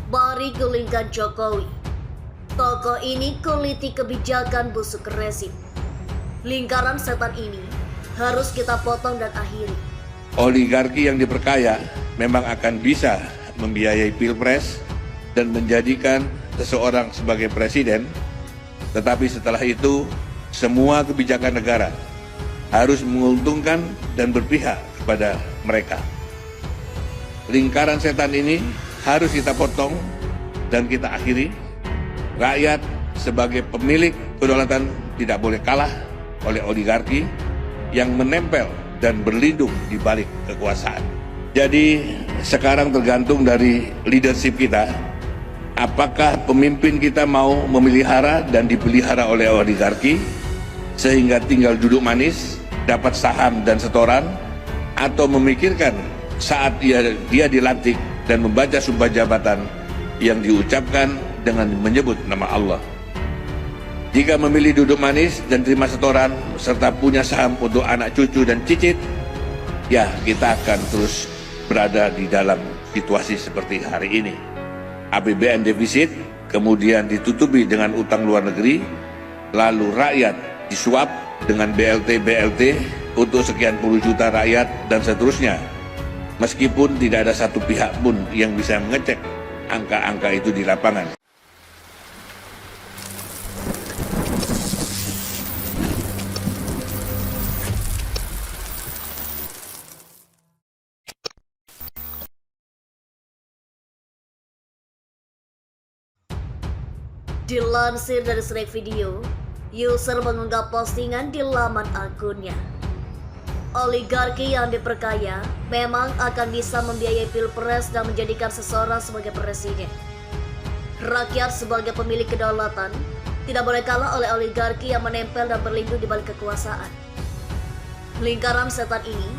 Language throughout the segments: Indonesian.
Mari gulingkan Jokowi. Tokoh ini kuliti kebijakan busuk rezim. Lingkaran setan ini harus kita potong dan akhiri. Oligarki yang diperkaya memang akan bisa membiayai pilpres dan menjadikan seseorang sebagai presiden, tetapi setelah itu semua kebijakan negara harus menguntungkan dan berpihak kepada mereka. Lingkaran setan ini harus kita potong dan kita akhiri. Rakyat sebagai pemilik kedaulatan tidak boleh kalah oleh oligarki yang menempel dan berlindung di balik kekuasaan. Jadi sekarang tergantung dari leadership kita, apakah pemimpin kita mau memelihara dan dipelihara oleh oligarki sehingga tinggal duduk manis, dapat saham dan setoran, atau memikirkan saat dia dilantik dan membaca sumpah jabatan yang diucapkan dengan menyebut nama Allah. Jika memilih duduk manis dan terima setoran serta punya saham untuk anak cucu dan cicit, ya kita akan terus berada di dalam situasi seperti hari ini. APBN defisit, kemudian ditutupi dengan utang luar negeri, lalu rakyat disuap dengan BLT untuk sekian puluh juta rakyat dan seterusnya. Meskipun tidak ada satu pihak pun yang bisa mengecek angka-angka itu di lapangan. Dilansir dari Snack Video, user mengunggah postingan di laman akunnya. Oligarki yang diperkaya memang akan bisa membiayai pilpres dan menjadikan seseorang sebagai presiden. Rakyat sebagai pemilik kedaulatan tidak boleh kalah oleh oligarki yang menempel dan berlindung di balik kekuasaan. Lingkaran setan ini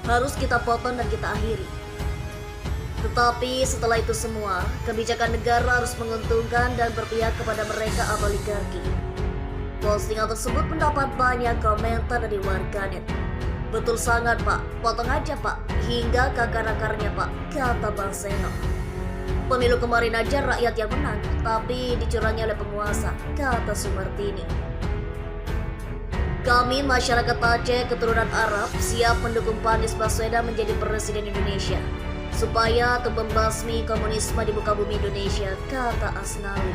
harus kita potong dan kita akhiri. Tetapi setelah itu semua, kebijakan negara harus menguntungkan dan berpihak kepada mereka oligarki. Postingan tersebut mendapat banyak komentar dari warganet. Betul sangat Pak, potong aja Pak, hingga ke akar-akarnya Pak, kata Bang Seno. Pemilu kemarin aja rakyat yang menang, tapi dicurangi oleh penguasa, kata Sumartini. Kami masyarakat Aceh keturunan Arab siap mendukung Pak Anies Baswedan menjadi presiden Indonesia, supaya membasmi komunisme di muka bumi Indonesia, kata Asnawi.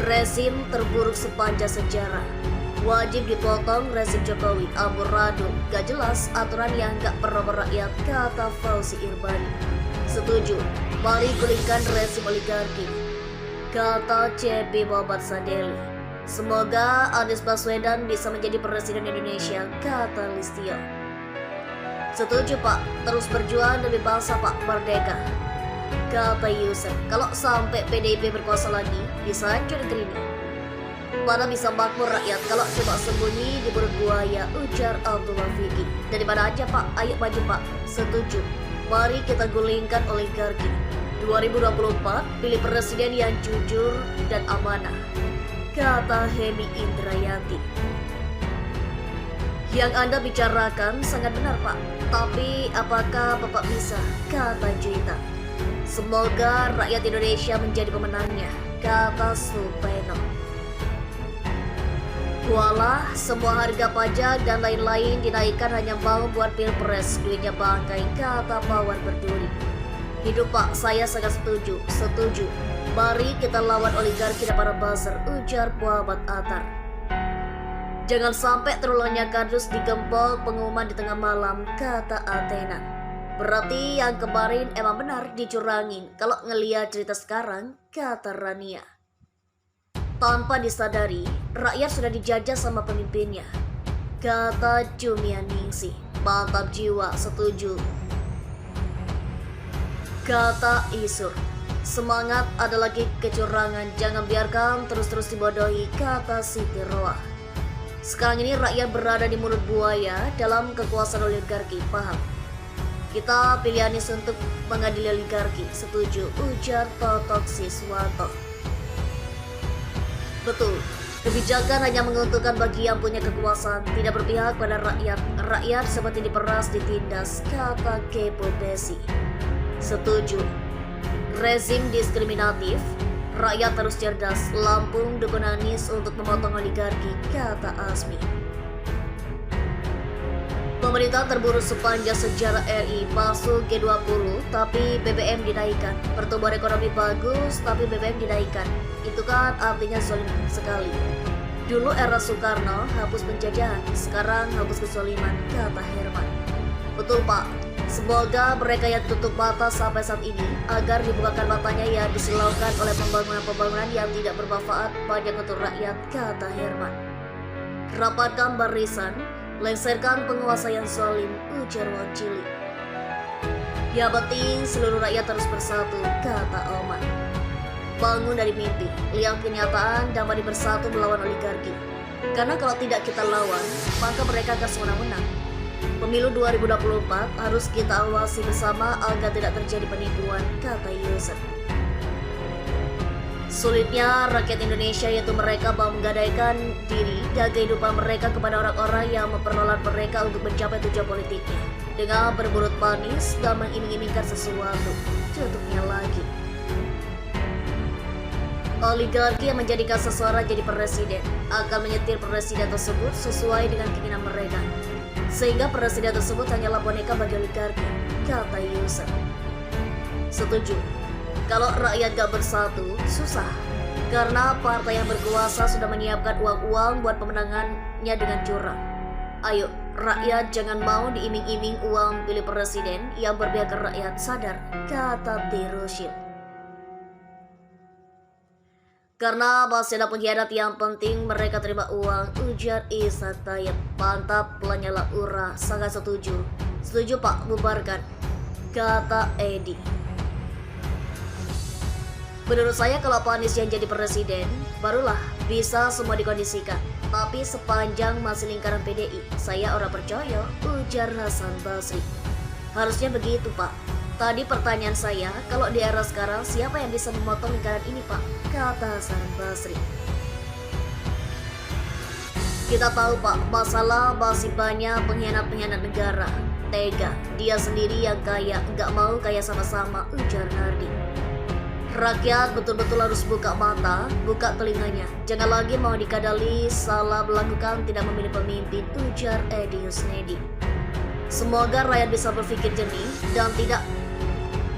Rezim terburuk sepanjang sejarah. Wajib dipotong rezim Jokowi, amburadul, gak jelas aturan yang gak pernah rakyat, kata Fauzi Irbani. Setuju, mari gulingkan rezim oligarki, kata CB Muhammad Sadeli. Semoga Anies Baswedan bisa menjadi presiden Indonesia, kata Listio. Setuju Pak, terus berjuang demi bangsa Pak, merdeka, kata Yusuf. Kalau sampai PDIP berkuasa lagi, bisa hancur negeri ini. Mana bisa makmur rakyat kalau cuma sembunyi di perut buaya, ujar Abdullah Fikri. Dari mana aja Pak, ayo maju Pak. Setuju, mari kita gulingkan oligarki. 2024, pilih presiden yang jujur dan amanah, kata Hemi Indrayanti. Yang Anda bicarakan sangat benar Pak, tapi apakah Bapak bisa, kata Juita. Semoga rakyat Indonesia menjadi pemenangnya, kata Supeno. Walah, semua harga pajak dan lain-lain dinaikkan hanya mau buat pilpres, duitnya bangkai, kata Pawan Berduri. Hidup Pak, saya sangat setuju, setuju. Mari kita lawan oligarki dan para buzzer, ujar Muhammad Atar. Jangan sampai terulangnya kardus digempol pengumuman di tengah malam, kata Athena. Berarti yang kemarin emang benar dicurangin, kalau ngeliat cerita sekarang, kata Rania. Tanpa disadari, rakyat sudah dijajah sama pemimpinnya, kata Jumianingsi. Mantap jiwa, setuju, kata Isur. Semangat, ada lagi kecurangan, jangan biarkan terus-terus dibodohi, kata Siti Roa. Sekarang ini rakyat berada di mulut buaya dalam kekuasaan oligarki, paham? Kita pilih Anies untuk mengadili oligarki, setuju, ujar Totok Siswanto. Betul, kebijakan hanya menguntungkan bagi yang punya kekuasaan, tidak berpihak pada rakyat. Rakyat seperti diperas, ditindas, kata Kepo Besi. Setuju. rezim diskriminatif, rakyat harus cerdas, Lampung dukun Anies untuk memotong oligarki, kata Asmi. Pemerintah terburu sepanjang sejarah RI, masuk G20, tapi BBM dinaikkan. Pertumbuhan ekonomi bagus, tapi BBM dinaikkan. Itu kan artinya zalim sekali. Dulu era Soekarno hapus penjajahan, sekarang hapus kezaliman, kata Herman. Betul Pak, semoga mereka yang tutup mata sampai saat ini agar dibukakan matanya yang disilaukan oleh pembangunan-pembangunan yang tidak bermanfaat banyak untuk rakyat, kata Herman. Rapatkan barisan, lengserkan penguasa yang zalim, ujar Wan Cili. Ya penting seluruh rakyat harus bersatu, kata Oman. Bangun dari mimpi, lihat kenyataan dan mari bersatu melawan oligarki. Karena kalau tidak kita lawan, maka mereka akan semenang-menang. Pemilu 2024 harus kita awasi bersama agar tidak terjadi penipuan, kata Yusuf. Sulitnya rakyat Indonesia yaitu mereka mau menggadaikan diri dan kehidupan mereka kepada orang-orang yang memperoleh mereka untuk mencapai tujuan politiknya dengan bermulut manis dan mengiming-imingkan sesuatu. Tutupnya lagi. Oligarki yang menjadikan seseorang jadi presiden akan menyetir presiden tersebut sesuai dengan keinginan mereka. Sehingga presiden tersebut hanyalah boneka bagi oligarki, kata Yusuf. Setuju. Kalau rakyat gak bersatu, susah. Karena partai yang berkuasa sudah menyiapkan uang-uang buat pemenangannya dengan curang. Ayo, rakyat jangan mau diiming-iming uang pilih presiden yang berpihak ke rakyat, sadar, kata Tirushil. Karena masih ada pengkhianat yang penting mereka terima uang, ujar Ishak Tayyip. Mantap, Lanyala Ura, sangat setuju. Setuju Pak, bubarkan, kata Edi. Menurut saya kalau Pak Anies yang jadi presiden, barulah bisa semua dikondisikan. Tapi sepanjang masih lingkaran PDI, saya orang percaya, ujar Hasan Basri. Harusnya begitu Pak. Tadi pertanyaan saya, kalau di era sekarang siapa yang bisa memotong lingkaran ini Pak? Kata Hasan Basri. Kita tahu Pak, masalah masih banyak pengkhianat-pengkhianat negara. Tega, dia sendiri yang kaya, nggak mau kaya sama-sama, ujar Nardi. Rakyat betul-betul harus buka mata, buka telinganya. Jangan lagi mau dikadali salah melakukan tidak memilih pemimpin, ujar Edi Yusnedi. Semoga rakyat bisa berpikir jernih dan tidak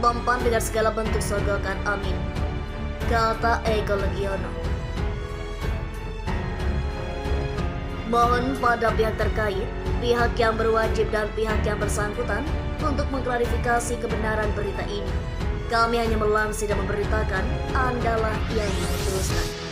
mempan dengan segala bentuk sogokan, amin, kata Ego Legiono. Mohon pada pihak terkait, pihak yang berwajib dan pihak yang bersangkutan untuk mengklarifikasi kebenaran berita ini. Kami hanya melansir dan memberitakan, Andalah yang memutuskan.